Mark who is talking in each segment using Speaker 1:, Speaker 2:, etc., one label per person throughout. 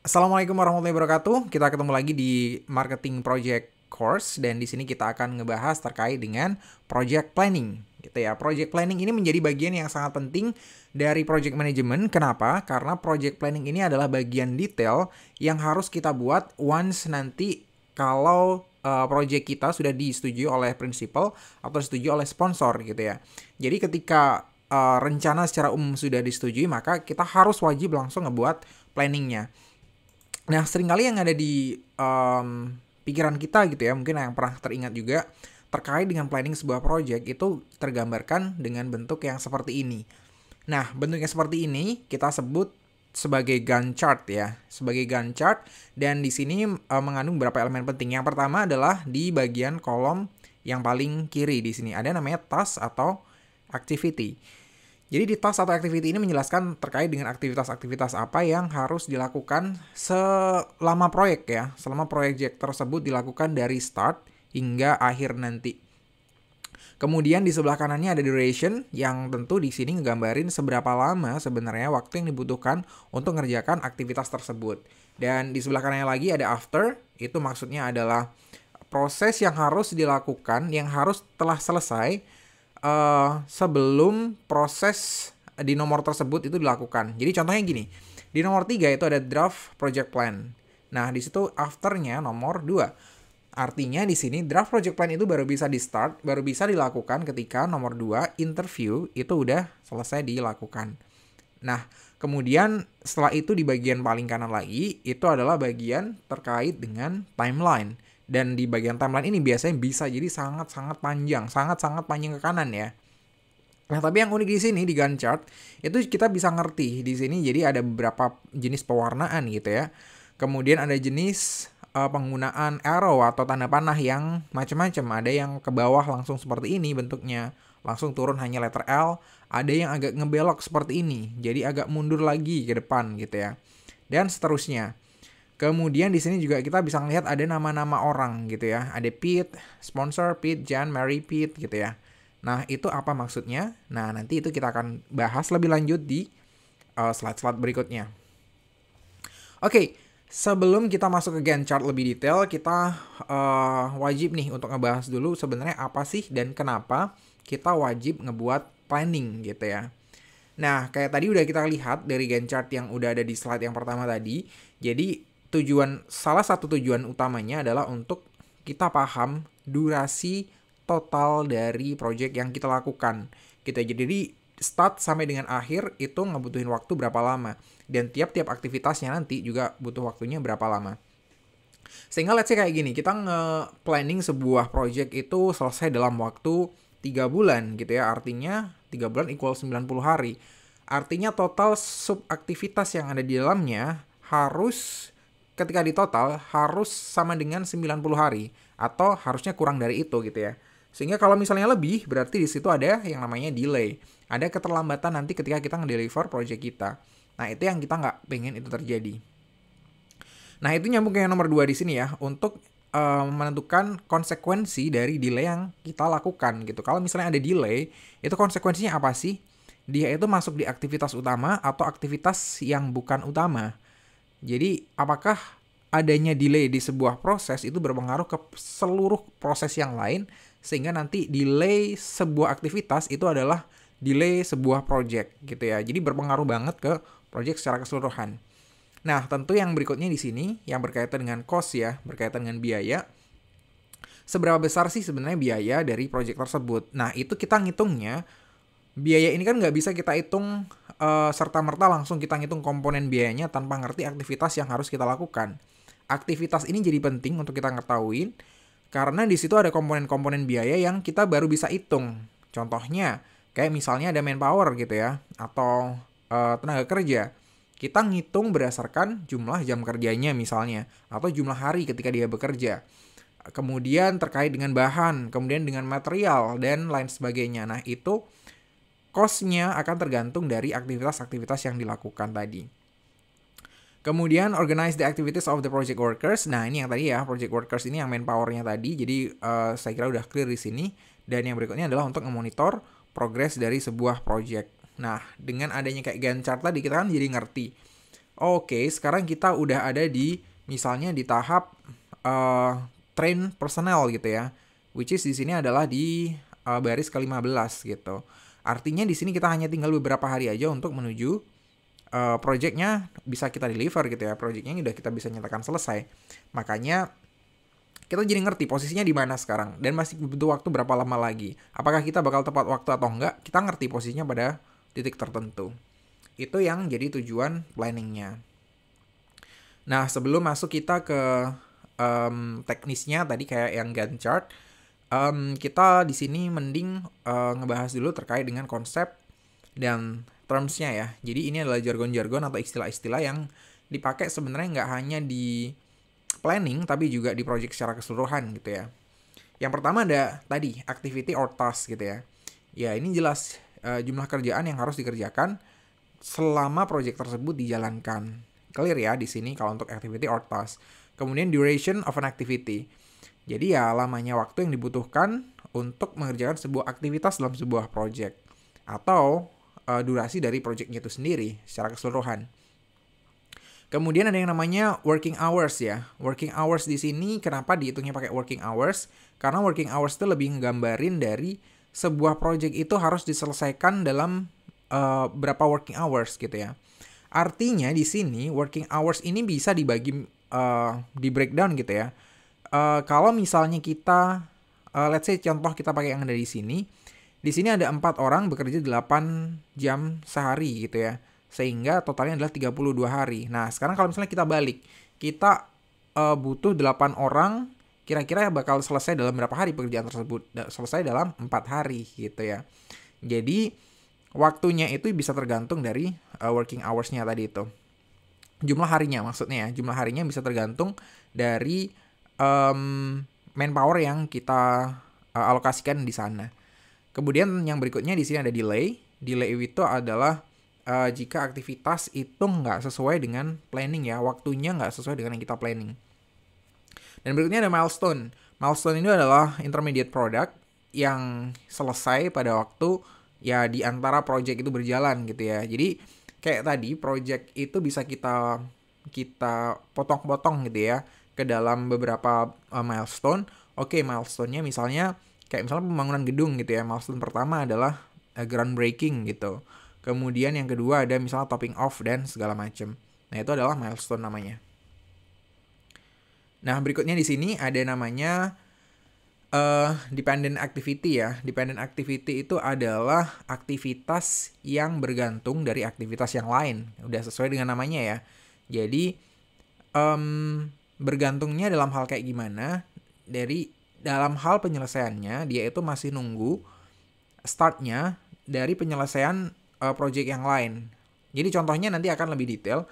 Speaker 1: Assalamualaikum warahmatullahi wabarakatuh. Kita ketemu lagi di Marketing Project Course dan di sini kita akan ngebahas terkait dengan project planning. Gitu ya. Project planning ini menjadi bagian yang sangat penting dari project management. Kenapa? Karena project planning ini adalah bagian detail yang harus kita buat once nanti kalau project kita sudah disetujui oleh principal atau disetujui oleh sponsor gitu ya. Jadi ketika rencana secara umum sudah disetujui, maka kita harus wajib langsung ngebuat planningnya. Nah, seringkali yang ada di pikiran kita gitu ya, mungkin yang pernah teringat juga, terkait dengan planning sebuah project itu tergambarkan dengan bentuk yang seperti ini. Nah, bentuknya seperti ini kita sebut sebagai Gantt chart ya, sebagai Gantt chart, dan di sini mengandung beberapa elemen penting. Yang pertama adalah di bagian kolom yang paling kiri di sini ada namanya task atau activity. Jadi di task atau activity ini menjelaskan terkait dengan aktivitas-aktivitas apa yang harus dilakukan selama proyek ya, selama proyek tersebut dilakukan dari start hingga akhir nanti. Kemudian di sebelah kanannya ada duration yang tentu di sini ngegambarin seberapa lama sebenarnya waktu yang dibutuhkan untuk mengerjakan aktivitas tersebut. Dan di sebelah kanannya lagi ada after, itu maksudnya adalah proses yang harus dilakukan, yang harus telah selesai sebelum proses di nomor tersebut itu dilakukan. Jadi contohnya gini, di nomor 3 itu ada draft project plan. Nah, di situ afternya nomor 2. Artinya di sini draft project plan itu baru bisa di start, baru bisa dilakukan ketika nomor 2 interview itu udah selesai dilakukan. Nah, kemudian setelah itu di bagian paling kanan lagi, itu adalah bagian terkait dengan timeline. Dan di bagian timeline ini biasanya bisa jadi sangat-sangat panjang ke kanan ya. Nah, tapi yang unik di sini di Gantt chart, itu kita bisa ngerti di sini jadi ada beberapa jenis pewarnaan gitu ya. Kemudian ada jenis penggunaan arrow atau tanda panah yang macam-macam. Ada yang ke bawah langsung seperti ini bentuknya, langsung turun hanya letter L. Ada yang agak ngebelok seperti ini, jadi agak mundur lagi ke depan gitu ya. Dan seterusnya. Kemudian di sini juga kita bisa melihat ada nama-nama orang gitu ya. Ada Pete, sponsor Pete, Jan, Mary, Pete gitu ya. Nah, itu apa maksudnya? Nah, nanti itu kita akan bahas lebih lanjut di slide-slide berikutnya. Oke, sebelum kita masuk ke Gantt chart lebih detail, kita wajib nih untuk ngebahas dulu sebenarnya apa sih dan kenapa kita wajib ngebuat planning gitu ya. Nah, kayak tadi udah kita lihat dari Gantt chart yang udah ada di slide yang pertama tadi. Jadi, salah satu tujuan utamanya adalah untuk kita paham durasi total dari project yang kita lakukan. Jadi start sampai dengan akhir itu ngebutuhin waktu berapa lama. Dan tiap-tiap aktivitasnya nanti juga butuh waktunya berapa lama. Sehingga let's say kayak gini, kita nge-planning sebuah project itu selesai dalam waktu 3 bulan gitu ya. Artinya 3 bulan equal 90 hari. Artinya total subaktivitas yang ada di dalamnya harus ketika di total harus sama dengan 90 hari atau harusnya kurang dari itu gitu ya. Sehingga kalau misalnya lebih berarti di situ ada yang namanya delay. Ada keterlambatan nanti ketika kita ngedeliver project kita. Nah, itu yang kita nggak pengen itu terjadi. Nah, itu nyambung ke yang nomor 2 di sini ya, untuk menentukan konsekuensi dari delay yang kita lakukan gitu. Kalau misalnya ada delay, itu konsekuensinya apa sih? Dia itu masuk di aktivitas utama atau aktivitas yang bukan utama. Jadi, apakah adanya delay di sebuah proses itu berpengaruh ke seluruh proses yang lain, sehingga nanti delay sebuah aktivitas itu adalah delay sebuah project gitu ya. Jadi berpengaruh banget ke project secara keseluruhan. Nah, tentu yang berikutnya di sini yang berkaitan dengan cost ya, berkaitan dengan biaya. Seberapa besar sih sebenarnya biaya dari project tersebut? Nah, itu kita ngitungnya, biaya ini kan nggak bisa kita hitung serta-merta langsung kita ngitung komponen biayanya tanpa ngerti aktivitas yang harus kita lakukan. Aktivitas ini jadi penting untuk kita ngetahuin, karena di situ ada komponen-komponen biaya yang kita baru bisa hitung. Contohnya, kayak misalnya ada manpower gitu ya, atau tenaga kerja. Kita ngitung berdasarkan jumlah jam kerjanya misalnya, atau jumlah hari ketika dia bekerja. Kemudian terkait dengan bahan, kemudian dengan material, dan lain sebagainya. Nah, itu cost-nya akan tergantung dari aktivitas-aktivitas yang dilakukan tadi. Kemudian organize the activities of the project workers. Nah, ini yang tadi ya, project workers ini yang manpower-nya tadi. Jadi saya kira udah clear di sini. Dan yang berikutnya adalah untuk memonitor progress dari sebuah project. Nah, dengan adanya kayak Gantt chart tadi kita kan jadi ngerti Oke, sekarang kita udah ada di misalnya di tahap train personnel gitu ya. Which is di sini adalah di baris ke-15 gitu. Artinya di sini kita hanya tinggal beberapa hari aja untuk menuju projectnya bisa kita deliver gitu ya. Projectnya udah kita bisa nyatakan selesai. Makanya kita jadi ngerti posisinya di mana sekarang dan masih butuh waktu berapa lama lagi. Apakah kita bakal tepat waktu atau enggak? Kita ngerti posisinya pada titik tertentu. Itu yang jadi tujuan planningnya. Nah, sebelum masuk kita ke teknisnya tadi kayak yang Gantt chart, kita di sini mending ngebahas dulu terkait dengan konsep dan terms-nya ya. Jadi ini adalah jargon-jargon atau istilah-istilah yang dipakai sebenarnya nggak hanya di planning tapi juga di project secara keseluruhan gitu ya. Yang pertama ada tadi activity or task gitu ya. Ya ini jelas jumlah kerjaan yang harus dikerjakan selama project tersebut dijalankan. Clear ya di sini kalau untuk activity or task. Kemudian duration of an activity. Jadi ya lamanya waktu yang dibutuhkan untuk mengerjakan sebuah aktivitas dalam sebuah project atau durasi dari projectnya itu sendiri secara keseluruhan. Kemudian ada yang namanya working hours ya. Working hours di sini kenapa dihitungnya pakai working hours? Karena working hours itu lebih nggambarin dari sebuah project itu harus diselesaikan dalam berapa working hours gitu ya. Artinya di sini working hours ini bisa dibagi di breakdown gitu ya. Kalau misalnya kita let's say contoh kita pakai yang ada di sini. Di sini ada 4 orang bekerja 8 jam sehari gitu ya. Sehingga totalnya adalah 32 hari. Nah, sekarang kalau misalnya kita balik, kita butuh 8 orang, kira-kira bakal selesai dalam berapa hari pekerjaan tersebut? Selesai dalam 4 hari gitu ya. Jadi, waktunya itu bisa tergantung dari working hours-nya tadi itu. Jumlah harinya maksudnya ya. Jumlah harinya bisa tergantung dari manpower yang kita alokasikan di sana. Kemudian yang berikutnya di sini ada delay. Delay itu adalah jika aktivitas itu nggak sesuai dengan planning ya, waktunya nggak sesuai dengan yang kita planning. Dan berikutnya ada milestone. Milestone ini adalah intermediate product yang selesai pada waktu ya di antara project itu berjalan gitu ya. Jadi kayak tadi project itu bisa kita potong-potong gitu ya ke dalam beberapa milestone. Oke, milestone-nya misalnya kayak misalnya pembangunan gedung gitu ya. Milestone pertama adalah groundbreaking gitu. Kemudian yang kedua ada misalnya topping off dan segala macam. Nah, itu adalah milestone namanya. Nah, berikutnya di sini ada namanya dependent activity ya. Dependent activity itu adalah aktivitas yang bergantung dari aktivitas yang lain. Udah sesuai dengan namanya ya. Jadi bergantungnya dalam hal kayak gimana? Dari dalam hal penyelesaiannya, dia itu masih nunggu startnya dari penyelesaian project yang lain. Jadi contohnya nanti akan lebih detail.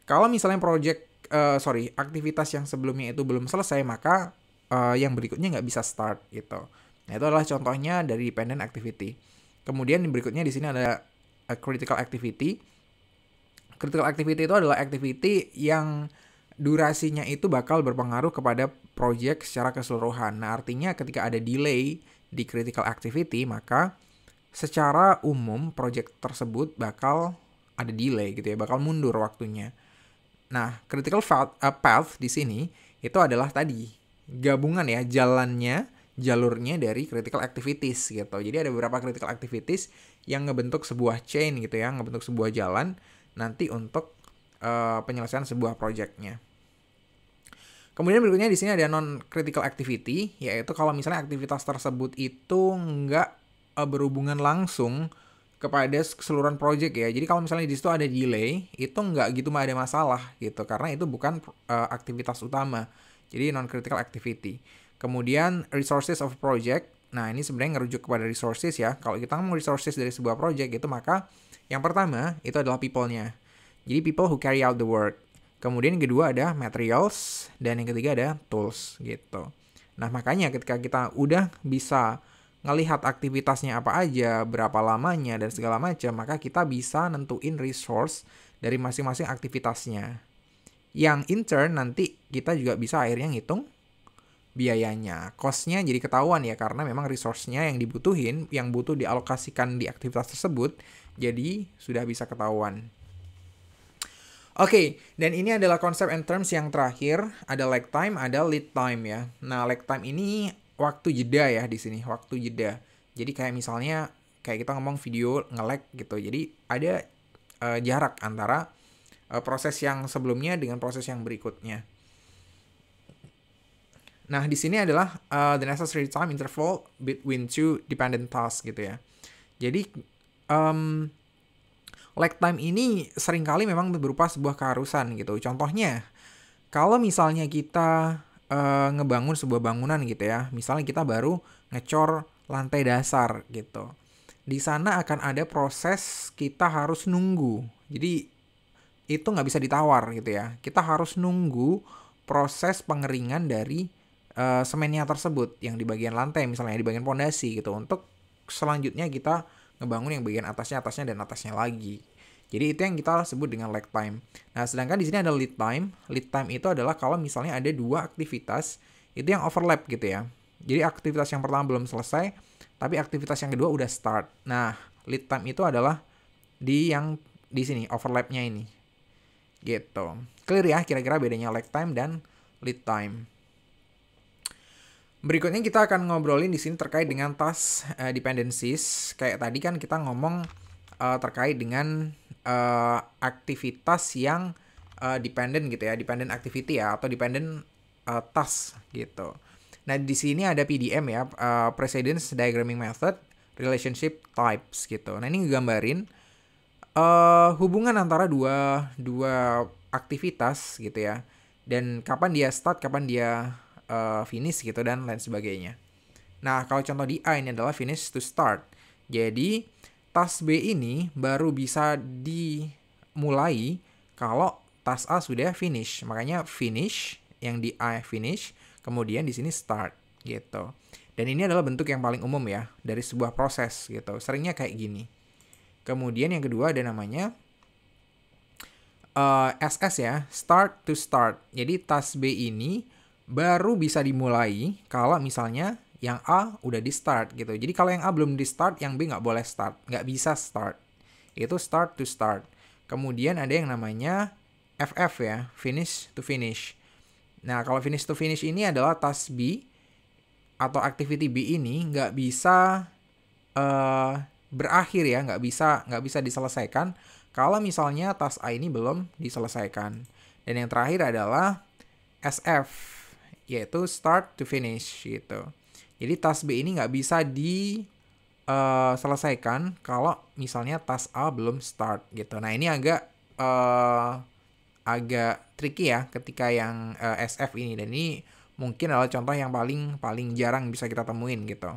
Speaker 1: Kalau misalnya aktivitas yang sebelumnya itu belum selesai, maka yang berikutnya nggak bisa start gitu. Nah, itu adalah contohnya dari dependent activity. Kemudian berikutnya di sini ada critical activity. Critical activity itu adalah activity yang durasinya itu bakal berpengaruh kepada project secara keseluruhan. Nah, artinya ketika ada delay di critical activity, maka secara umum project tersebut bakal ada delay gitu ya, bakal mundur waktunya. Nah, critical path di sini itu adalah tadi gabungan ya jalurnya dari critical activities gitu. Jadi ada beberapa critical activities yang ngebentuk sebuah chain gitu ya, ngebentuk sebuah jalan nanti untuk penyelesaian sebuah projectnya. Kemudian berikutnya di sini ada non-critical activity, yaitu kalau misalnya aktivitas tersebut itu nggak berhubungan langsung kepada keseluruhan project ya. Jadi kalau misalnya di situ ada delay, itu nggak gitu ada masalah gitu, karena itu bukan aktivitas utama. Jadi non-critical activity. Kemudian resources of project. Nah, ini sebenarnya ngerujuk kepada resources ya. Kalau kita ngomong resources dari sebuah project itu, maka yang pertama itu adalah people-nya. Jadi people who carry out the work. Kemudian yang kedua ada materials, dan yang ketiga ada tools gitu. Nah, makanya ketika kita udah bisa ngelihat aktivitasnya apa aja, berapa lamanya, dan segala macam, maka kita bisa nentuin resource dari masing-masing aktivitasnya. Yang in turn nanti kita juga bisa akhirnya ngitung biayanya. Cost-nya jadi ketahuan ya, karena memang resource-nya yang dibutuhin, yang butuh dialokasikan di aktivitas tersebut, jadi sudah bisa ketahuan. Oke, dan ini adalah konsep and terms yang terakhir. Ada lag time, ada lead time ya. Nah, lag time ini waktu jeda ya di sini, waktu jeda. Jadi kayak misalnya kayak kita ngomong video nge-lag gitu. Jadi ada jarak antara proses yang sebelumnya dengan proses yang berikutnya. Nah, di sini adalah the necessary time interval between two dependent tasks gitu ya. Jadi lag time ini seringkali memang berupa sebuah keharusan gitu. Contohnya, kalau misalnya kita ngebangun sebuah bangunan gitu ya, misalnya kita baru ngecor lantai dasar gitu. Di sana akan ada proses kita harus nunggu. Jadi itu nggak bisa ditawar gitu ya. Kita harus nunggu proses pengeringan dari semennya tersebut yang di bagian lantai, misalnya di bagian pondasi gitu. Untuk selanjutnya kita ngebangun yang bagian atasnya, dan atasnya lagi. Jadi itu yang kita sebut dengan lag time. Nah, sedangkan di sini ada lead time. Lead time itu adalah kalau misalnya ada dua aktivitas itu yang overlap gitu ya. Jadi aktivitas yang pertama belum selesai, tapi aktivitas yang kedua udah start. Nah, lead time itu adalah yang di sini overlapnya ini. Gitu. Clear ya kira-kira bedanya lag time dan lead time. Berikutnya kita akan ngobrolin di sini terkait dengan task dependencies. Kayak tadi kan kita ngomong terkait dengan aktivitas yang dependent gitu ya, dependent activity ya, atau dependent task gitu. Nah, di sini ada PDM ya, Precedence Diagramming Method, Relationship Types gitu. Nah, ini ngegambarin hubungan antara dua aktivitas gitu ya, dan kapan dia start, kapan dia finish gitu, dan lain sebagainya. Nah, kalau contoh di A ini adalah finish to start. Jadi, task B ini baru bisa dimulai kalau task A sudah finish. Makanya finish, yang di A finish, kemudian di sini start gitu. Dan ini adalah bentuk yang paling umum ya dari sebuah proses gitu. Seringnya kayak gini. Kemudian yang kedua ada namanya SS ya, start to start. Jadi task B ini baru bisa dimulai kalau misalnya yang A udah di start gitu. Jadi kalau yang A belum di start, yang B nggak boleh start, nggak bisa start. Itu start to start. Kemudian ada yang namanya FF ya, finish to finish. Nah, kalau finish to finish ini adalah task B atau activity B ini nggak bisa berakhir ya, nggak bisa diselesaikan kalau misalnya task A ini belum diselesaikan. Dan yang terakhir adalah SF, yaitu start to finish gitu. Jadi task B ini nggak bisa diselesaikan kalau misalnya task A belum start gitu. Nah, ini agak tricky ya ketika yang SF ini, dan ini mungkin adalah contoh yang paling jarang bisa kita temuin gitu.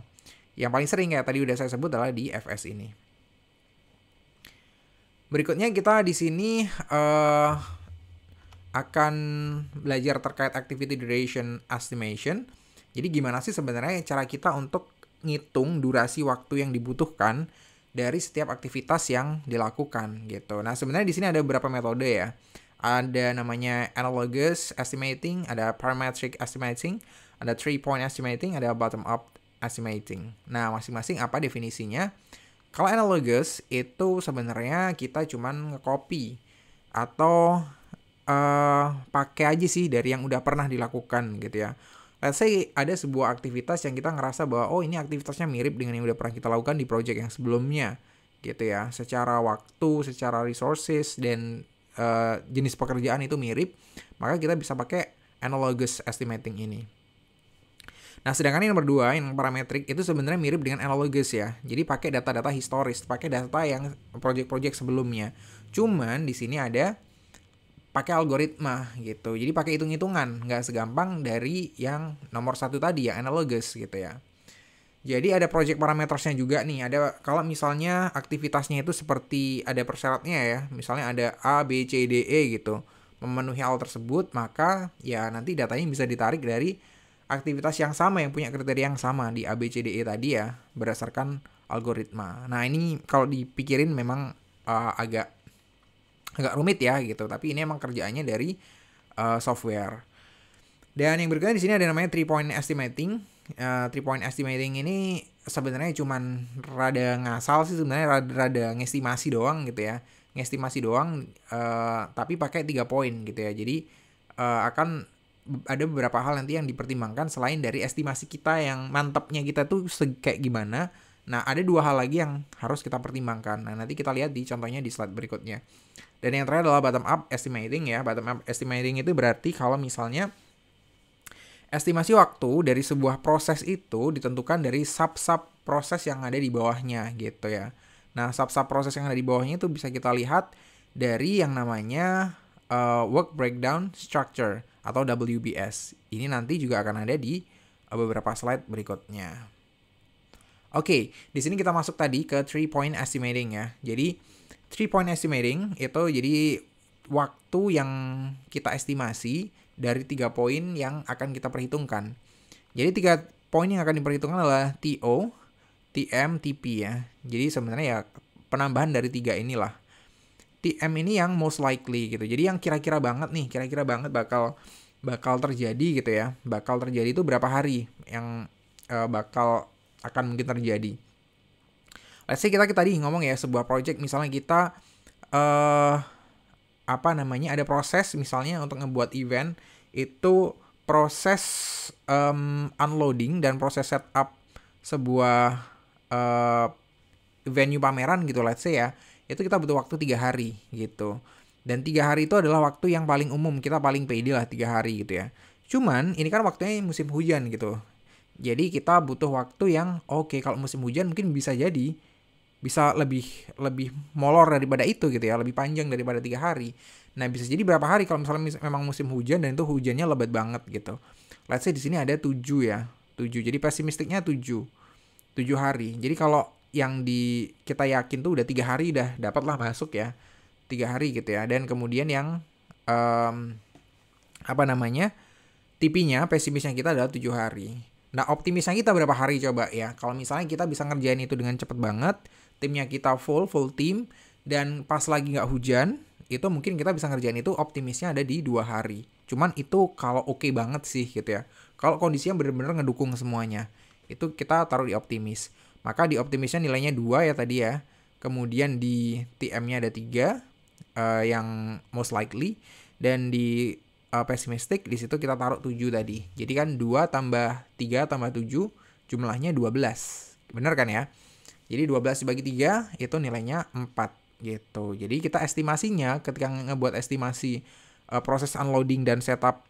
Speaker 1: Yang paling sering ya tadi udah saya sebut adalah di FS ini. Berikutnya kita di sini akan belajar terkait activity duration estimation. Jadi gimana sih sebenarnya cara kita untuk ngitung durasi waktu yang dibutuhkan dari setiap aktivitas yang dilakukan gitu. Nah, sebenarnya di sini ada beberapa metode ya. Ada namanya analogous estimating, ada parametric estimating, ada 3-point estimating, ada bottom up estimating. Nah, masing-masing apa definisinya? Kalau analogous itu sebenarnya kita cuman nge-copy atau pakai aja sih dari yang udah pernah dilakukan gitu ya. Let's say ada sebuah aktivitas yang kita ngerasa bahwa oh ini aktivitasnya mirip dengan yang udah pernah kita lakukan di project yang sebelumnya gitu ya. Secara waktu, secara resources, dan jenis pekerjaan itu mirip, maka kita bisa pakai analogous estimating ini. Nah, sedangkan yang nomor 2, yang parametrik itu sebenarnya mirip dengan analogous ya. Jadi pakai data-data historis, pakai data yang project-project sebelumnya. Cuman di sini ada pakai algoritma gitu. Jadi pakai hitung-hitungan, nggak segampang dari yang nomor 1 tadi yang analogous gitu ya. Jadi ada project parametersnya juga nih. Ada kalau misalnya aktivitasnya itu seperti ada persyaratnya ya. Misalnya ada A, B, C, D, E gitu. Memenuhi hal tersebut, maka ya nanti datanya bisa ditarik dari aktivitas yang sama yang punya kriteria yang sama di A, B, C, D, E tadi ya, berdasarkan algoritma. Nah, ini kalau dipikirin memang agak rumit ya gitu, tapi ini emang kerjaannya dari software. Dan yang berikutnya di sini ada namanya 3-point estimating. 3-point estimating ini sebenarnya cuman rada ngasal sih, sebenarnya rada ngestimasi doang gitu ya. ngestimasi doang, tapi pakai 3 poin gitu ya. Jadi akan ada beberapa hal nanti yang dipertimbangkan selain dari estimasi kita yang mantapnya kita tuh kayak gimana. Nah, ada 2 hal lagi yang harus kita pertimbangkan. Nah, nanti kita lihat di contohnya di slide berikutnya. Dan yang terakhir adalah bottom up estimating ya. Bottom up estimating itu berarti kalau misalnya estimasi waktu dari sebuah proses itu ditentukan dari sub-sub proses yang ada di bawahnya gitu ya. Nah, sub-sub proses yang ada di bawahnya itu bisa kita lihat dari yang namanya work breakdown structure atau WBS. Ini nanti juga akan ada di beberapa slide berikutnya. Oke, di sini kita masuk tadi ke 3-point estimating ya. Jadi 3-point estimating itu jadi waktu yang kita estimasi dari 3 poin yang akan kita perhitungkan. Jadi 3 poin yang akan diperhitungkan adalah TO, TM, TP ya. Jadi sebenarnya ya penambahan dari 3 inilah. TM ini yang most likely gitu. Jadi yang kira-kira banget nih, kira-kira banget bakal terjadi gitu ya. Bakal terjadi itu berapa hari yang bakal akan mungkin terjadi. Let's say kita tadi ngomong ya sebuah project, misalnya kita ada proses misalnya untuk ngebuat event, itu proses unloading dan proses setup sebuah venue pameran gitu, let's say ya, itu kita butuh waktu 3 hari gitu. Dan 3 hari itu adalah waktu yang paling umum, kita paling pede lah 3 hari gitu ya. Cuman ini kan waktunya musim hujan gitu. Jadi kita butuh waktu yang kalau musim hujan mungkin bisa lebih molor daripada itu gitu ya, lebih panjang daripada 3 hari. Nah, bisa jadi berapa hari kalau misalnya memang musim hujan dan itu hujannya lebat banget gitu. Let's say di sini ada 7 ya. 7. Jadi pesimistiknya 7 hari. Jadi kalau yang kita yakin tuh udah 3 hari udah dapatlah masuk ya. 3 hari gitu ya. Dan kemudian yang TP-nya, pesimisnya kita adalah 7 hari. Nah, optimisnya kita berapa hari coba ya? Kalau misalnya kita bisa ngerjain itu dengan cepet banget, timnya kita full team, dan pas lagi nggak hujan, itu mungkin kita bisa ngerjain itu optimisnya ada di 2 hari. Cuman itu kalau oke banget sih gitu ya. Kalau kondisinya benar-benar ngedukung semuanya, itu kita taruh di optimis. Maka di optimisnya nilainya 2 ya tadi ya. Kemudian di TM-nya ada 3, yang most likely. Dan di pessimistic di situ kita taruh 7 tadi. Jadi kan 2 tambah 3 tambah 7 jumlahnya 12. Bener kan ya? Jadi 12 dibagi 3 itu nilainya 4 gitu. Jadi kita estimasinya ketika ngebuat estimasi proses unloading dan setup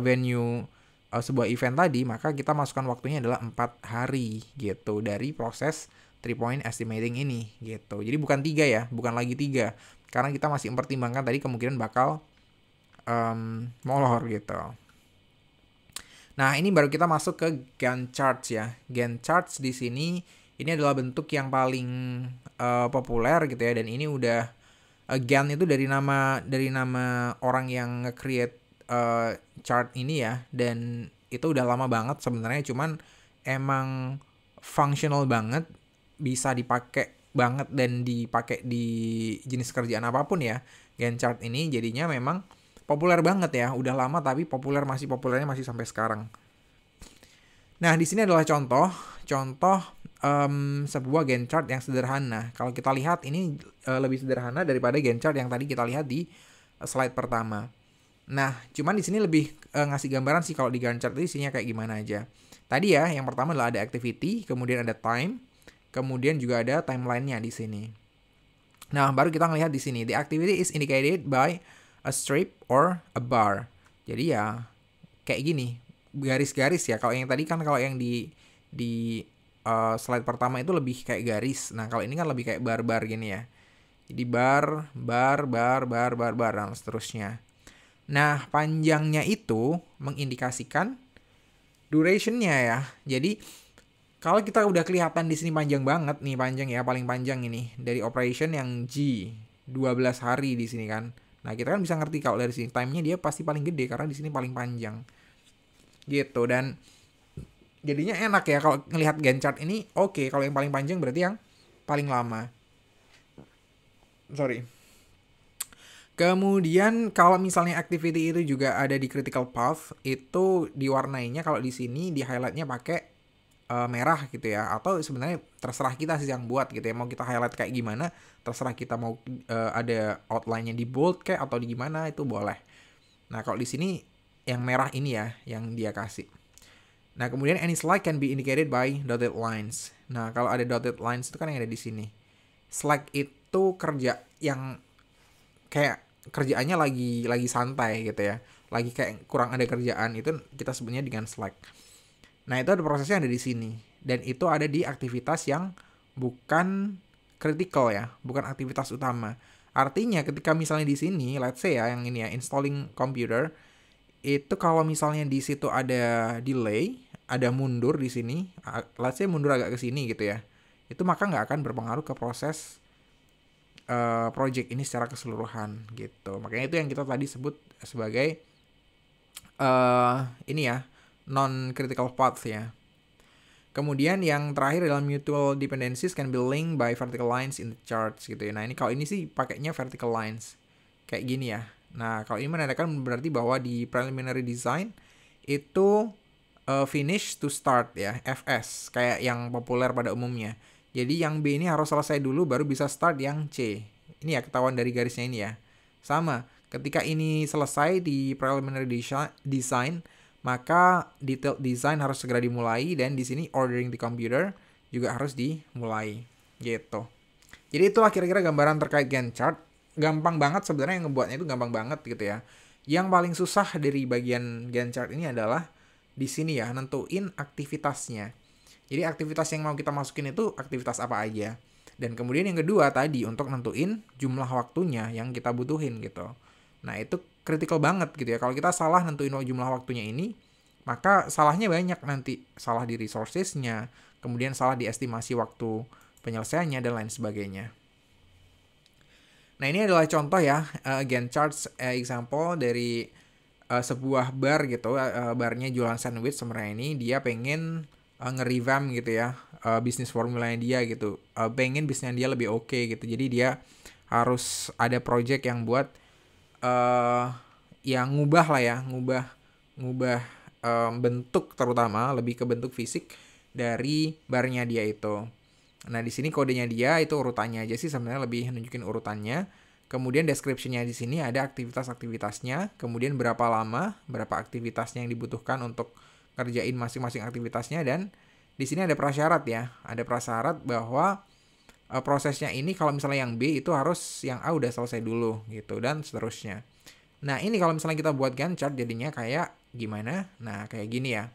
Speaker 1: venue sebuah event tadi, maka kita masukkan waktunya adalah 4 hari gitu dari proses 3-point estimating ini gitu. Jadi bukan 3 ya, bukan lagi 3. Karena kita masih mempertimbangkan tadi kemungkinan bakal molor gitu. Nah, ini baru kita masuk ke Gantt charts ya. Gantt charts di sini ini adalah bentuk yang paling populer gitu ya, dan ini udah Gantt itu dari nama orang yang nge-create chart ini ya, dan itu udah lama banget sebenarnya, cuman emang functional banget, bisa dipakai banget dan dipakai di jenis kerjaan apapun ya. Gantt chart ini jadinya memang populer banget ya, udah lama tapi populernya masih sampai sekarang. Nah, di sini adalah contoh sebuah Gantt chart yang sederhana. Kalau kita lihat ini lebih sederhana daripada Gantt chart yang tadi kita lihat di slide pertama. Nah, cuman di sini lebih ngasih gambaran sih kalau di Gantt chart itu isinya kayak gimana aja. Tadi ya, yang pertama adalah ada activity, kemudian ada time, kemudian juga ada timeline-nya di sini. Nah, baru kita ngelihat di sini, the activity is indicated by a strip or a bar. Jadi ya kayak gini, garis-garis ya. Kalau yang tadi kan kalau yang di slide pertama itu lebih kayak garis. Nah, kalau ini kan lebih kayak bar-bar gini ya. Jadi bar, dan seterusnya. Nah, panjangnya itu mengindikasikan duration-nya ya. Jadi kalau kita udah kelihatan di sini panjang banget nih, panjang ya, paling panjang ini dari operation yang G 12 hari di sini kan. Nah, kita kan bisa ngerti kalau dari sini time-nya dia pasti paling gede karena di sini paling panjang. Gitu, dan jadinya enak ya kalau ngelihat Gantt chart ini. Oke, kalau yang paling panjang berarti yang paling lama. Kemudian kalau misalnya activity itu juga ada di critical path, itu diwarnainya kalau di sini di highlight-nya pakai merah gitu ya, atau sebenarnya terserah kita sih yang buat gitu ya, mau kita highlight kayak gimana, terserah kita mau ada outline-nya di bold kayak atau di gimana, itu boleh. Nah kalau di sini yang merah ini ya yang dia kasih. Nah kemudian any slide can be indicated by dotted lines. Nah kalau ada dotted lines itu kan yang ada di sini. Slack itu kerja yang kayak kerjaannya lagi santai gitu ya, lagi kayak kurang ada kerjaan, itu kita sebutnya dengan slack. Nah itu ada prosesnya ada di sini, dan itu ada di aktivitas yang bukan kritikal ya, bukan aktivitas utama. Artinya ketika misalnya di sini, let's say ya yang ini ya, installing computer, itu kalau misalnya di situ ada delay, ada mundur di sini, let's say mundur agak ke sini gitu ya, itu maka nggak akan berpengaruh ke proses project ini secara keseluruhan gitu. Makanya itu yang kita tadi sebut sebagai ini ya, non-critical path ya. Kemudian yang terakhir adalah mutual dependencies can be linked by vertical lines in the charts gitu ya. Nah ini kalau ini sih pakainya vertical lines kayak gini ya. Nah kalau ini menandakan berarti bahwa di preliminary design itu finish to start ya, FS kayak yang populer pada umumnya. Jadi yang B ini harus selesai dulu baru bisa start yang C. Ini ya ketahuan dari garisnya ini ya. Sama, ketika ini selesai di preliminary design, maka detailed design harus segera dimulai, dan di sini ordering the computer juga harus dimulai gitu. Jadi itulah kira-kira gambaran terkait Gantt chart. Gampang banget sebenarnya, yang ngebuatnya itu gampang banget gitu ya. Yang paling susah dari bagian Gantt chart ini adalah di sini ya, nentuin aktivitasnya. Jadi aktivitas yang mau kita masukin itu aktivitas apa aja. Dan kemudian yang kedua tadi untuk nentuin jumlah waktunya yang kita butuhin gitu. Nah itu kritikal banget gitu ya. Kalau kita salah nentuin jumlah waktunya ini, maka salahnya banyak nanti. Salah di resourcesnya, kemudian salah di estimasi waktu penyelesaiannya, dan lain sebagainya. Nah ini adalah contoh ya, Gantt charts example dari sebuah bar gitu, barnya jualan sandwich sebenarnya ini, dia pengen nge-revamp gitu ya, bisnis formulanya dia gitu, pengen bisnisnya dia lebih oke gitu, jadi dia harus ada project yang buat yang ngubah lah ya, ngubah bentuk, terutama lebih ke bentuk fisik dari barnya dia itu. Nah di sini kodenya dia itu urutannya aja sih sebenarnya, lebih nunjukin urutannya. Kemudian description-nya di sini ada aktivitas-aktivitasnya, kemudian berapa lama, berapa aktivitasnya yang dibutuhkan untuk kerjain masing-masing aktivitasnya, dan di sini ada prasyarat ya. Ada prasyarat bahwa prosesnya ini kalau misalnya yang B itu harus yang A udah selesai dulu gitu, dan seterusnya. Nah, ini kalau misalnya kita buat Gantt chart jadinya kayak gimana? Nah, kayak gini ya.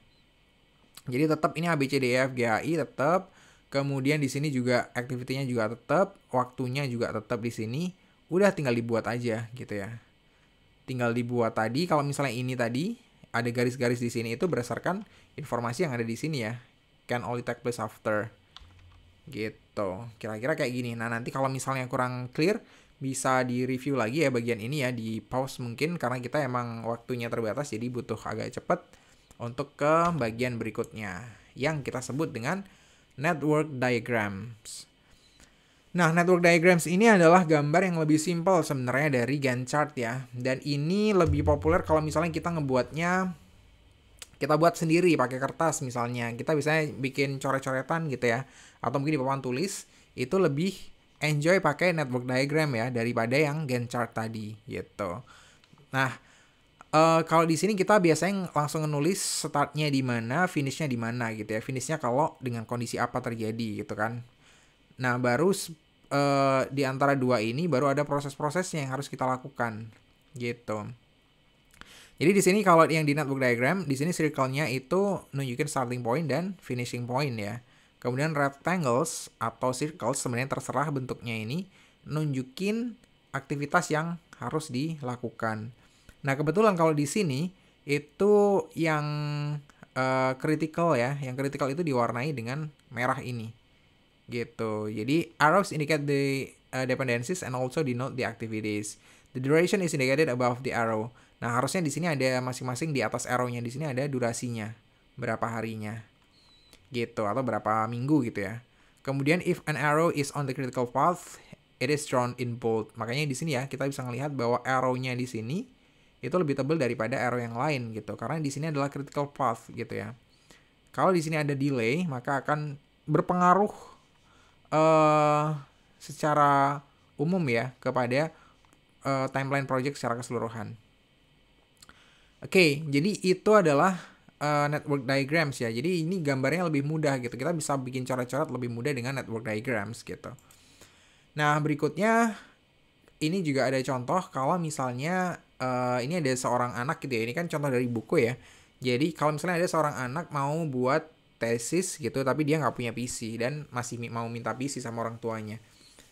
Speaker 1: Jadi tetap ini A B C D E F G H I tetap. Kemudian di sini juga activity-nya juga tetap, waktunya juga tetap di sini. Udah tinggal dibuat aja gitu ya. Tinggal dibuat tadi, kalau misalnya ini tadi ada garis-garis di sini itu berdasarkan informasi yang ada di sini ya. Can only take place after. Gitu. Kira-kira kayak gini. Nah, nanti kalau misalnya kurang clear bisa di-review lagi ya bagian ini ya, di pause mungkin karena kita emang waktunya terbatas, jadi butuh agak cepet untuk ke bagian berikutnya yang kita sebut dengan network diagrams. Nah, network diagrams ini adalah gambar yang lebih simpel sebenarnya dari Gantt chart ya. Dan ini lebih populer kalau misalnya kita ngebuatnya, kita buat sendiri pakai kertas misalnya. Kita bisa bikin coret-coretan gitu ya. Atau mungkin di papan tulis, itu lebih enjoy pakai network diagram ya daripada yang Gantt chart tadi gitu. Nah, kalau di sini kita biasanya langsung nulis startnya di mana, finishnya di mana gitu ya. Finishnya kalau dengan kondisi apa terjadi gitu kan. Nah, baru di antara dua ini baru ada proses-prosesnya yang harus kita lakukan gitu. Jadi di sini kalau yang di network diagram, di sini circle-nya itu nunjukin starting point dan finishing point ya. Kemudian rectangles atau circles sebenarnya terserah bentuknya ini, nunjukin aktivitas yang harus dilakukan. Nah, kebetulan kalau di sini itu yang critical ya, yang critical itu diwarnai dengan merah ini. Gitu. Jadi arrows indicate the dependencies and also denote the activities. The duration is indicated above the arrow. Nah, harusnya di sini ada masing-masing di atas arrow-nya di sini ada durasinya, berapa harinya. Gitu, atau berapa minggu gitu ya. Kemudian if an arrow is on the critical path, it is drawn in bold. Makanya di sini ya kita bisa melihat bahwa arrow-nya di sini itu lebih tebal daripada arrow yang lain gitu. Karena di sini adalah critical path gitu ya. Kalau di sini ada delay, maka akan berpengaruh secara umum ya kepada timeline project secara keseluruhan. Oke, jadi itu adalah network diagrams ya. Jadi ini gambarnya lebih mudah gitu. Kita bisa bikin coret-coret lebih mudah dengan network diagrams gitu. Nah, berikutnya ini juga ada contoh kalau misalnya ini ada seorang anak gitu ya. Ini kan contoh dari buku ya. Jadi kalau misalnya ada seorang anak mau buat tesis gitu, tapi dia nggak punya PC dan masih mau minta PC sama orang tuanya.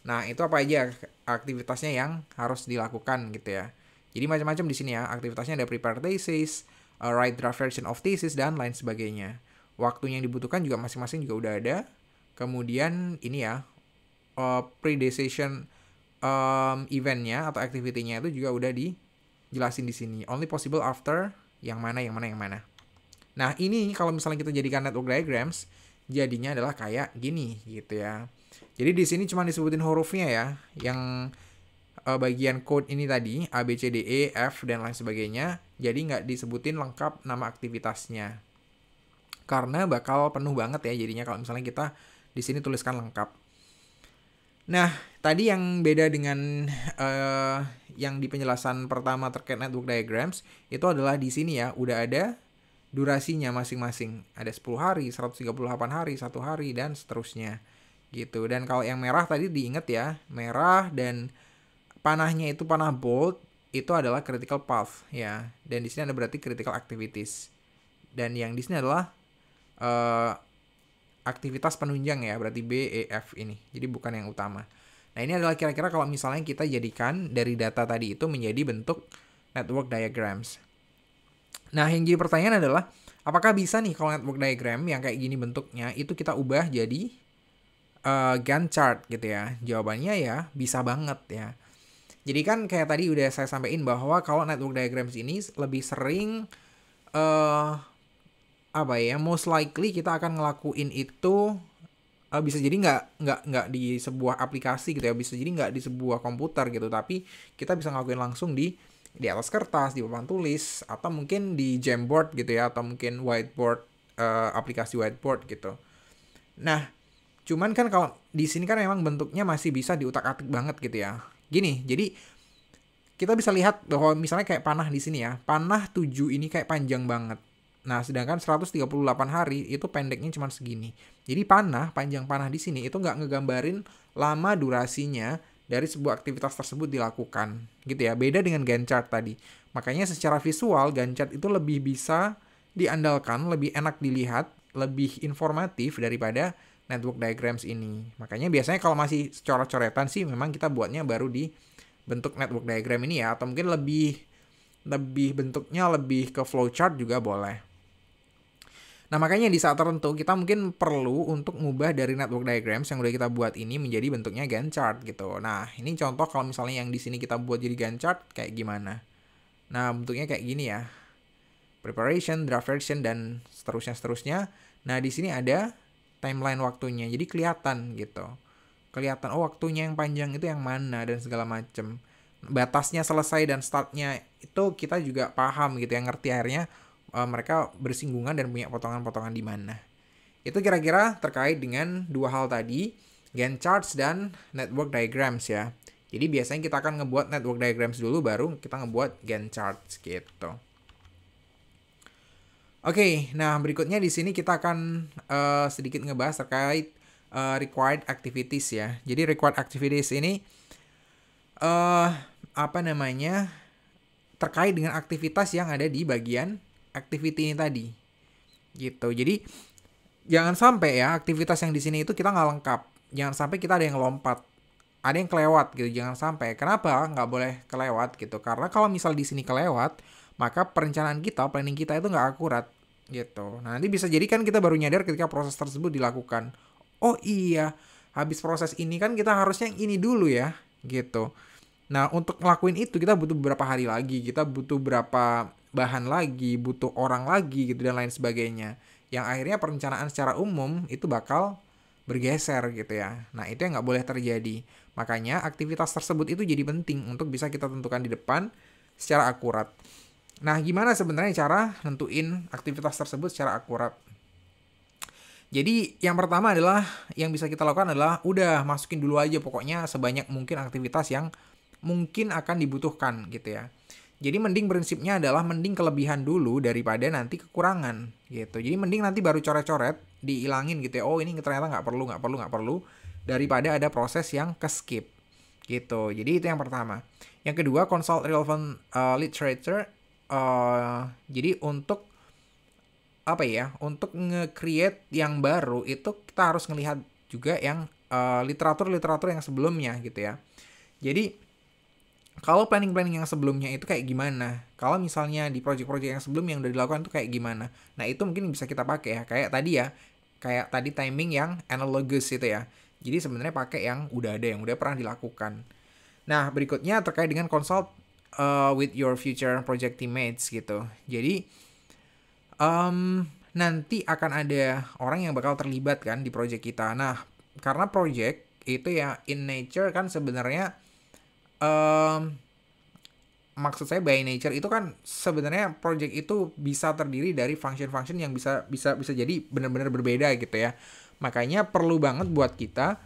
Speaker 1: Nah, itu apa aja aktivitasnya yang harus dilakukan gitu ya. Jadi macam-macam di sini ya. Aktivitasnya ada prepare thesis, write draft version of thesis, dan lain sebagainya. Waktunya yang dibutuhkan juga masing-masing juga udah ada. Kemudian ini ya, pre-decision eventnya atau activity-nya itu juga udah dijelasin di sini. Only possible after yang mana. Nah, ini kalau misalnya kita jadikan network diagrams, jadinya adalah kayak gini gitu ya. Jadi di sini cuma disebutin hurufnya ya, yang bagian code ini tadi A, B, C, D, E, F dan lain sebagainya. Jadi nggak disebutin lengkap nama aktivitasnya. Karena bakal penuh banget ya jadinya kalau misalnya kita di sini tuliskan lengkap. Nah, tadi yang beda dengan yang di penjelasan pertama terkait network diagrams, itu adalah di sini ya, udah ada durasinya masing-masing. Ada 10 hari, 138 hari, 1 hari, dan seterusnya. Gitu. Dan kalau yang merah tadi diingat ya, merah dan panahnya itu panah bold, itu adalah critical path ya. Dan di sini ada berarti critical activities. Dan yang di sini adalah aktivitas penunjang ya, berarti B, E, F ini. Jadi bukan yang utama. Nah, ini adalah kira-kira kalau misalnya kita jadikan dari data tadi itu menjadi bentuk network diagrams. Nah, yang jadi pertanyaan adalah, apakah bisa nih kalau network diagram yang kayak gini bentuknya, itu kita ubah jadi Gantt chart gitu ya? Jawabannya ya, bisa banget ya. Jadi kan kayak tadi udah saya sampaikan bahwa kalau network diagrams ini lebih sering most likely kita akan ngelakuin itu bisa jadi nggak di sebuah aplikasi gitu ya, bisa jadi nggak di sebuah komputer gitu, tapi kita bisa ngelakuin langsung di atas kertas, di papan tulis, atau mungkin di Jamboard gitu ya, atau mungkin whiteboard, aplikasi whiteboard gitu. Nah, cuman kan kalau di sini kan memang bentuknya masih bisa diutak-atik banget gitu ya. Gini, jadi kita bisa lihat bahwa misalnya kayak panah di sini ya, panah 7 ini kayak panjang banget. Nah, sedangkan 138 hari itu pendeknya cuma segini. Jadi panjang panah di sini itu nggak ngegambarin lama durasinya dari sebuah aktivitas tersebut dilakukan. Gitu ya, beda dengan Gantt chart tadi. Makanya secara visual, Gantt chart itu lebih bisa diandalkan, lebih enak dilihat, lebih informatif daripada network diagrams ini. Makanya biasanya kalau masih coret-coretan sih memang kita buatnya baru di bentuk network diagram ini ya, atau mungkin lebih bentuknya lebih ke flowchart juga boleh. Nah, makanya di saat tertentu kita mungkin perlu untuk ngubah dari network diagrams yang udah kita buat ini menjadi bentuknya Gantt chart gitu. Nah, ini contoh kalau misalnya yang di sini kita buat jadi Gantt chart kayak gimana. Nah, bentuknya kayak gini ya. Preparation, draft version, dan seterusnya. Nah, di sini ada timeline waktunya. Jadi kelihatan gitu. Kelihatan, oh waktunya yang panjang itu yang mana dan segala macem. Batasnya selesai dan startnya itu kita juga paham gitu ya, ngerti akhirnya mereka bersinggungan dan punya potongan-potongan di mana. Itu kira-kira terkait dengan dua hal tadi, Gantt charts dan network diagrams ya. Jadi biasanya kita akan ngebuat network diagrams dulu, baru kita ngebuat Gantt charts gitu. Oke, nah berikutnya di sini kita akan sedikit ngebahas terkait required activities ya. Jadi required activities ini terkait dengan aktivitas yang ada di bagian activity ini tadi. Gitu. Jadi jangan sampai ya aktivitas yang di sini itu kita nggak lengkap. Jangan sampai kita ada yang lompat, ada yang kelewat gitu. Jangan sampai. Kenapa nggak boleh kelewat gitu? Karena kalau misal di sini kelewat, maka perencanaan kita, planning kita itu nggak akurat gitu. Nah, nanti bisa jadi kan kita baru nyadar ketika proses tersebut dilakukan. Oh iya, habis proses ini kan kita harusnya yang ini dulu ya, gitu. Nah, untuk ngelakuin itu kita butuh beberapa hari lagi, kita butuh berapa bahan lagi, butuh orang lagi gitu dan lain sebagainya. Yang akhirnya perencanaan secara umum itu bakal bergeser gitu ya. Nah, itu yang nggak boleh terjadi. Makanya aktivitas tersebut itu jadi penting untuk bisa kita tentukan di depan secara akurat. Nah, gimana sebenarnya cara nentuin aktivitas tersebut secara akurat? Jadi yang pertama adalah yang bisa kita lakukan adalah udah masukin dulu aja pokoknya sebanyak mungkin aktivitas yang mungkin akan dibutuhkan gitu ya. Jadi mending prinsipnya adalah mending kelebihan dulu daripada nanti kekurangan gitu. Jadi mending nanti baru coret-coret, dihilangin gitu ya. Oh ini ternyata nggak perlu daripada ada proses yang ke skip gitu. Jadi itu yang pertama. Yang kedua consult relevant literature. Jadi untuk apa ya, untuk nge-create yang baru itu kita harus ngelihat juga yang literatur-literatur yang sebelumnya gitu ya. Jadi kalau planning-planning yang sebelumnya itu kayak gimana, kalau misalnya di project-project yang sebelumnya yang udah dilakukan itu kayak gimana, nah itu mungkin bisa kita pakai ya, kayak tadi timing yang analogous itu ya. Jadi sebenarnya pakai yang udah ada, yang udah pernah dilakukan. Nah berikutnya terkait dengan consult with your future project teammates gitu. Jadi nanti akan ada orang yang bakal terlibat kan di project kita. Nah, karena project itu ya in nature kan sebenarnya maksud saya by nature itu kan sebenarnya project itu bisa terdiri dari function-function yang bisa jadi benar-benar berbeda gitu ya. Makanya perlu banget buat kita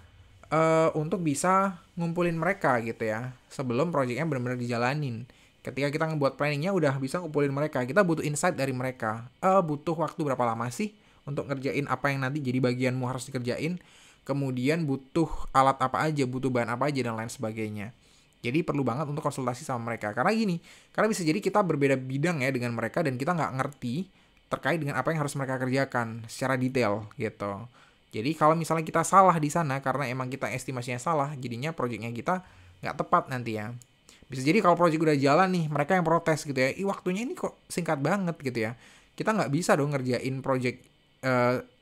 Speaker 1: untuk bisa ngumpulin mereka gitu ya sebelum projectnya benar-benar dijalanin. Ketika kita ngebuat planningnya udah bisa ngumpulin mereka, kita butuh insight dari mereka. Butuh waktu berapa lama sih untuk ngerjain apa yang nanti jadi bagianmu harus dikerjain. Kemudian butuh alat apa aja, butuh bahan apa aja, dan lain sebagainya. Jadi perlu banget untuk konsultasi sama mereka. Karena bisa jadi kita berbeda bidang ya dengan mereka dan kita nggak ngerti terkait dengan apa yang harus mereka kerjakan secara detail gitu. Jadi kalau misalnya kita salah di sana karena emang kita estimasinya salah, jadinya projectnya kita nggak tepat nanti ya. Bisa jadi kalau project udah jalan nih, mereka yang protes gitu ya. Waktunya ini kok singkat banget gitu ya. Kita nggak bisa dong ngerjain project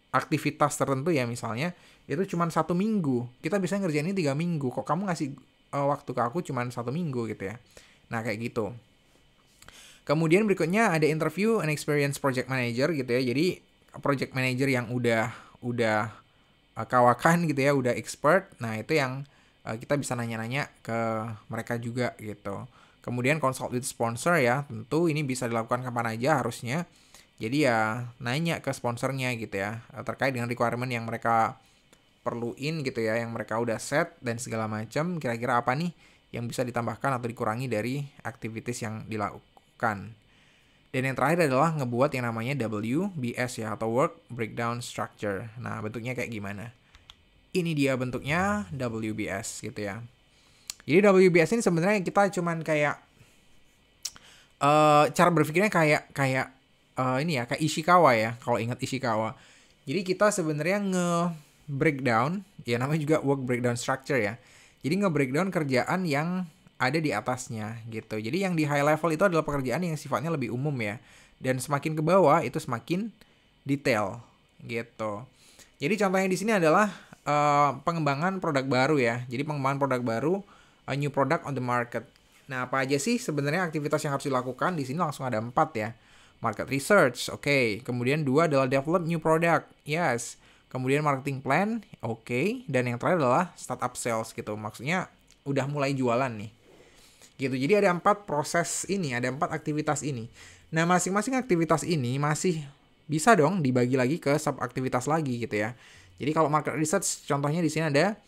Speaker 1: aktivitas tertentu ya misalnya. Itu cuma 1 minggu. Kita bisa ngerjain ini 3 minggu. Kok kamu ngasih waktu ke aku cuma 1 minggu gitu ya. Nah kayak gitu. Kemudian berikutnya ada interview an experienced project manager gitu ya. Jadi project manager yang udah kawakan gitu ya, udah expert. Nah itu yang kita bisa nanya-nanya ke mereka juga gitu. Kemudian consult with sponsor ya, tentu ini bisa dilakukan kapan aja harusnya. Jadi ya nanya ke sponsornya gitu ya, terkait dengan requirement yang mereka perluin gitu ya, yang mereka udah set dan segala macam. Kira-kira apa nih yang bisa ditambahkan atau dikurangi dari activities yang dilakukan. Dan yang terakhir adalah ngebuat yang namanya WBS ya, atau Work Breakdown Structure. Nah bentuknya kayak gimana? Ini dia bentuknya WBS gitu ya. Jadi WBS ini sebenarnya kita cuman kayak cara berpikirnya kayak ini ya, kayak Ishikawa ya, kalau ingat Ishikawa. Jadi kita sebenarnya nge-breakdown, ya namanya juga work breakdown structure ya. Jadi nge-breakdown kerjaan yang ada di atasnya gitu. Jadi yang di high level itu adalah pekerjaan yang sifatnya lebih umum ya. Dan semakin ke bawah itu semakin detail gitu. Jadi contohnya di sini adalah pengembangan produk baru ya. Jadi pengembangan produk baru, new product on the market. Nah, apa aja sih sebenarnya aktivitas yang harus dilakukan? Di sini langsung ada 4 ya. Market research, oke. Kemudian 2 adalah develop new product, yes. Kemudian marketing plan, oke. Dan yang terakhir adalah startup sales gitu. Maksudnya udah mulai jualan nih. Gitu. Jadi ada 4 proses ini, ada 4 aktivitas ini. Nah, masing-masing aktivitas ini masih bisa dong dibagi lagi ke sub aktivitas lagi gitu ya. Jadi kalau market research contohnya di sini ada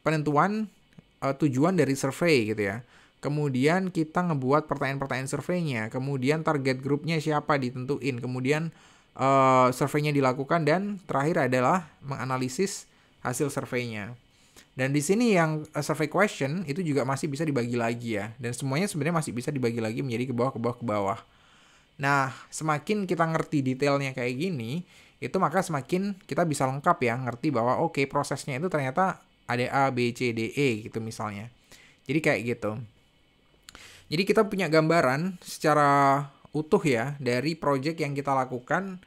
Speaker 1: penentuan tujuan dari survei gitu ya. Kemudian kita ngebuat pertanyaan-pertanyaan surveinya. Kemudian target grupnya siapa ditentuin. Kemudian surveinya dilakukan dan terakhir adalah menganalisis hasil surveinya. Dan di sini yang survey question itu juga masih bisa dibagi lagi ya. Dan semuanya sebenarnya masih bisa dibagi lagi menjadi ke bawah. Nah, semakin kita ngerti detailnya kayak gini, itu maka semakin kita bisa lengkap ya, ngerti bahwa oke, prosesnya itu ternyata ada A, B, C, D, E gitu misalnya. Jadi kayak gitu. Jadi kita punya gambaran secara utuh ya dari project yang kita lakukan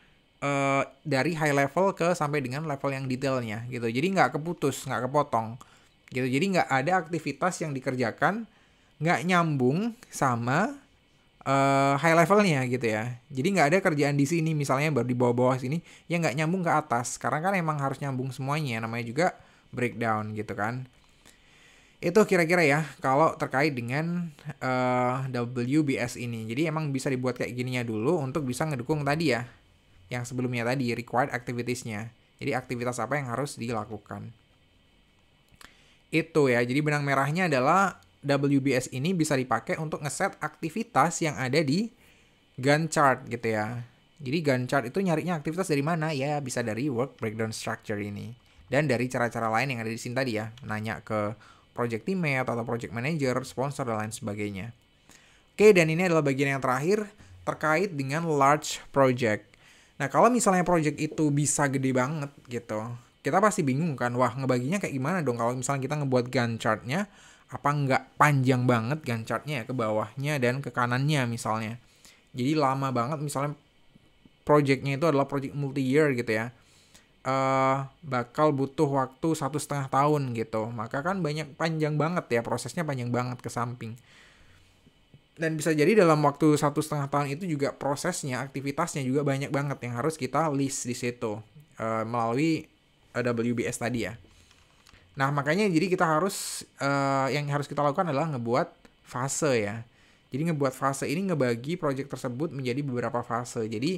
Speaker 1: dari high level ke sampai dengan level yang detailnya gitu. Jadi nggak keputus, nggak kepotong gitu. Jadi nggak ada aktivitas yang dikerjakan nggak nyambung sama high levelnya gitu ya. Jadi nggak ada kerjaan di sini misalnya baru di bawah-bawah sini yang nggak nyambung ke atas. Karena kan emang harus nyambung semuanya. Namanya juga breakdown gitu kan. Itu kira-kira ya kalau terkait dengan WBS ini. Jadi emang bisa dibuat kayak gininya dulu untuk bisa ngedukung tadi ya yang sebelumnya tadi, required activities-nya. Jadi aktivitas apa yang harus dilakukan. Itu ya, jadi benang merahnya adalah WBS ini bisa dipakai untuk ngeset aktivitas yang ada di Gantt chart gitu ya. Jadi Gantt chart itu nyarinya aktivitas dari mana? Ya bisa dari work breakdown structure ini. Dan dari cara-cara lain yang ada di sini tadi ya. Nanya ke project teammate atau project manager, sponsor, dan lain sebagainya. Oke, dan ini adalah bagian yang terakhir terkait dengan large project. Nah, kalau misalnya project itu bisa gede banget gitu, kita pasti bingung kan, wah ngebaginya kayak gimana dong kalau misalnya kita ngebuat Gantt chart-nya, apa nggak panjang banget Gantt chart-nya ke bawahnya dan ke kanannya misalnya. Jadi lama banget misalnya project-nya itu adalah project multi-year gitu ya. Bakal butuh waktu 1,5 tahun gitu. Maka kan panjang banget ya, prosesnya panjang banget ke samping. Dan bisa jadi dalam waktu 1,5 tahun itu juga prosesnya, aktivitasnya juga banyak banget yang harus kita list di situ melalui WBS tadi ya. Nah makanya jadi kita harus yang harus kita lakukan adalah ngebuat fase ya. Jadi ngebuat fase ini ngebagi project tersebut menjadi beberapa fase. Jadi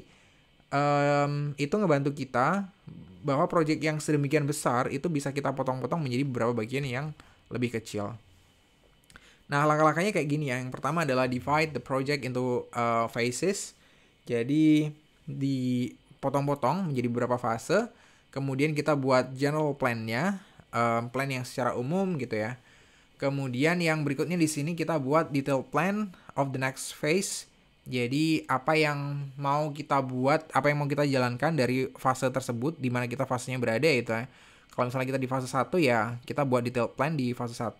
Speaker 1: itu ngebantu kita bahwa project yang sedemikian besar itu bisa kita potong-potong menjadi beberapa bagian yang lebih kecil. Nah, langkah-langkahnya kayak gini ya. Yang pertama adalah divide the project into phases. Jadi dipotong-potong menjadi beberapa fase. Kemudian kita buat general plan-nya, plan yang secara umum gitu ya. Kemudian yang berikutnya di sini kita buat detail plan of the next phase. Jadi apa yang mau kita buat, apa yang mau kita jalankan dari fase tersebut, di mana kita fasenya berada itu ya. Kalau misalnya kita di fase 1 ya, kita buat detail plan di fase 1.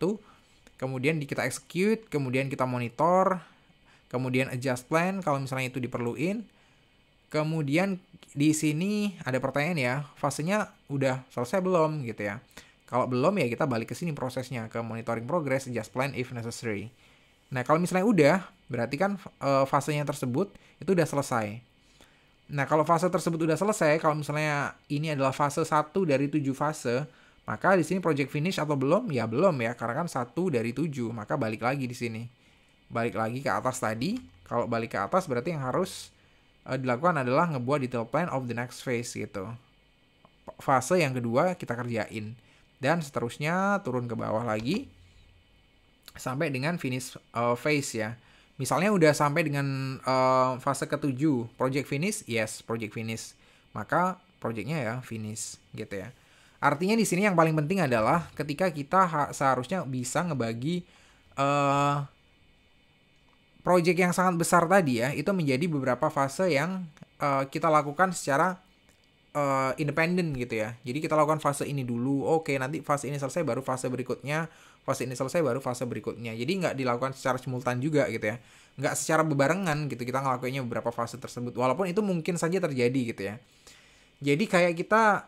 Speaker 1: Kemudian kita execute, kemudian kita monitor, kemudian adjust plan kalau misalnya itu diperluin. Kemudian di sini ada pertanyaan ya, fasenya udah selesai belum gitu ya. Kalau belum ya kita balik ke sini prosesnya, ke monitoring progress, adjust plan if necessary. Nah kalau misalnya udah, berarti kan fasenya tersebut itu udah selesai. Nah kalau fase tersebut udah selesai, kalau misalnya ini adalah fase 1 dari 7 fase, maka di sini project finish atau belum? Ya belum ya, karena kan 1 dari 7, maka balik lagi di sini. Balik lagi ke atas tadi. Kalau balik ke atas berarti yang harus dilakukan adalah ngebuat detail plan of the next phase gitu. Fase yang kedua kita kerjain. Dan seterusnya turun ke bawah lagi sampai dengan finish phase ya. Misalnya udah sampai dengan fase ke-7, project finish, yes, project finish. Maka projectnya ya finish gitu ya. Artinya di sini yang paling penting adalah ketika kita seharusnya bisa ngebagi project yang sangat besar tadi ya, itu menjadi beberapa fase yang kita lakukan secara independen gitu ya. Jadi kita lakukan fase ini dulu, oke nanti fase ini selesai baru fase berikutnya, fase ini selesai baru fase berikutnya. Jadi nggak dilakukan secara simultan juga gitu ya. Nggak secara bebarengan gitu kita ngelakuinnya beberapa fase tersebut. Walaupun itu mungkin saja terjadi gitu ya. Jadi kayak kita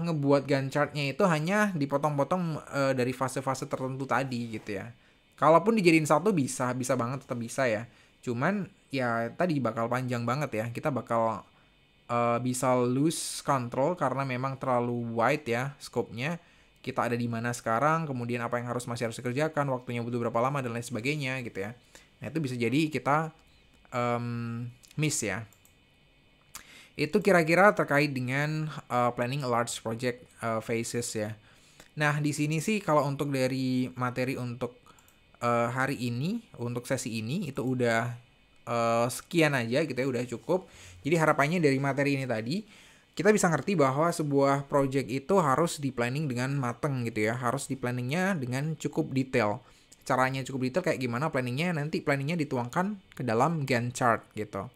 Speaker 1: ngebuat Gantt chart-nya itu hanya dipotong-potong dari fase-fase tertentu tadi gitu ya. Kalaupun dijadiin satu bisa banget tetap bisa ya. Cuman ya tadi bakal panjang banget ya. Kita bakal bisa lose control karena memang terlalu wide ya scope-nya. Kita ada di mana sekarang, kemudian apa yang masih harus dikerjakan, waktunya butuh berapa lama dan lain sebagainya gitu ya. Nah itu bisa jadi kita miss ya. Itu kira-kira terkait dengan planning a large project phases ya. Nah di sini sih kalau untuk dari materi untuk hari ini, untuk sesi ini itu udah sekian aja gitu ya, udah cukup. Jadi harapannya dari materi ini tadi kita bisa ngerti bahwa sebuah project itu harus di planning dengan mateng gitu ya, harus di planningnya dengan cukup detail. Caranya cukup detail kayak gimana planningnya, nanti planningnya dituangkan ke dalam Gantt chart gitu.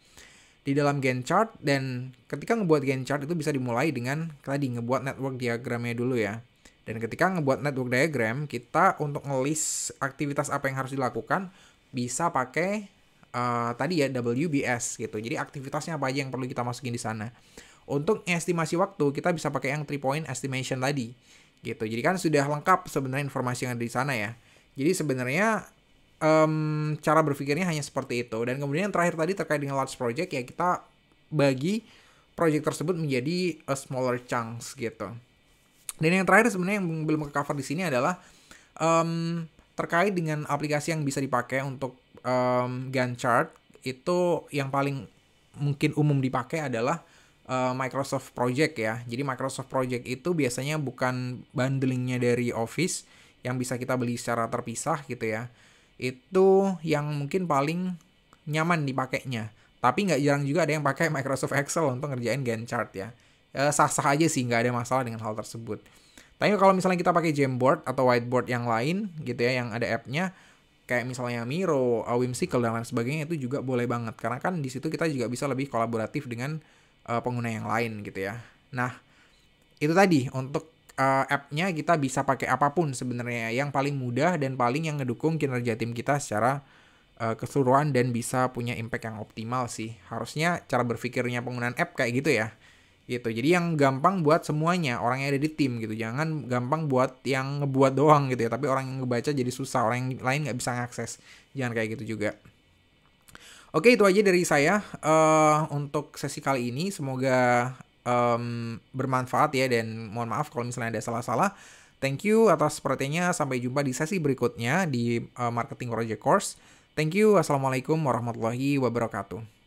Speaker 1: Di dalam Gantt chart, dan ketika ngebuat Gantt chart itu bisa dimulai dengan tadi ngebuat network diagramnya dulu ya. Dan ketika ngebuat network diagram, kita untuk nge-list aktivitas apa yang harus dilakukan bisa pakai tadi ya WBS gitu. Jadi aktivitasnya apa aja yang perlu kita masukin di sana. Untuk estimasi waktu kita bisa pakai yang 3-point estimation tadi gitu. Jadi kan sudah lengkap sebenarnya informasi yang ada di sana ya. Jadi sebenarnya cara berpikirnya hanya seperti itu. Dan kemudian yang terakhir tadi terkait dengan large project ya, kita bagi project tersebut menjadi smaller chunks gitu. Dan yang terakhir sebenarnya yang belum ke cover di sini adalah terkait dengan aplikasi yang bisa dipakai untuk Gantt chart. Itu yang paling mungkin umum dipakai adalah Microsoft Project ya. Jadi Microsoft Project itu biasanya bukan bundlingnya dari Office yang bisa kita beli secara terpisah gitu ya. Itu yang mungkin paling nyaman dipakainya. Tapi nggak jarang juga ada yang pakai Microsoft Excel untuk ngerjain Gantt chart ya. Sah-sah aja sih, nggak ada masalah dengan hal tersebut. Tapi kalau misalnya kita pakai Jamboard atau whiteboard yang lain gitu ya, yang ada app-nya, kayak misalnya Miro, Whimsical dan lain sebagainya, itu juga boleh banget. Karena kan di situ kita juga bisa lebih kolaboratif dengan pengguna yang lain gitu ya. Nah, itu tadi untuk app-nya kita bisa pakai apapun sebenarnya. Yang paling mudah dan paling yang ngedukung kinerja tim kita secara keseluruhan dan bisa punya impact yang optimal sih. Harusnya cara berpikirnya penggunaan app kayak gitu ya. Gitu. Jadi yang gampang buat semuanya, orang yang ada di tim gitu. Jangan gampang buat yang ngebuat doang gitu ya, tapi orang yang ngebaca jadi susah, orang yang lain nggak bisa ngakses. Jangan kayak gitu juga. Oke, itu aja dari saya untuk sesi kali ini. Semoga bermanfaat ya, dan mohon maaf kalau misalnya ada salah-salah. Thank you atas perhatiannya. Sampai jumpa di sesi berikutnya di Marketing Project Course. Thank you. Assalamualaikum warahmatullahi wabarakatuh.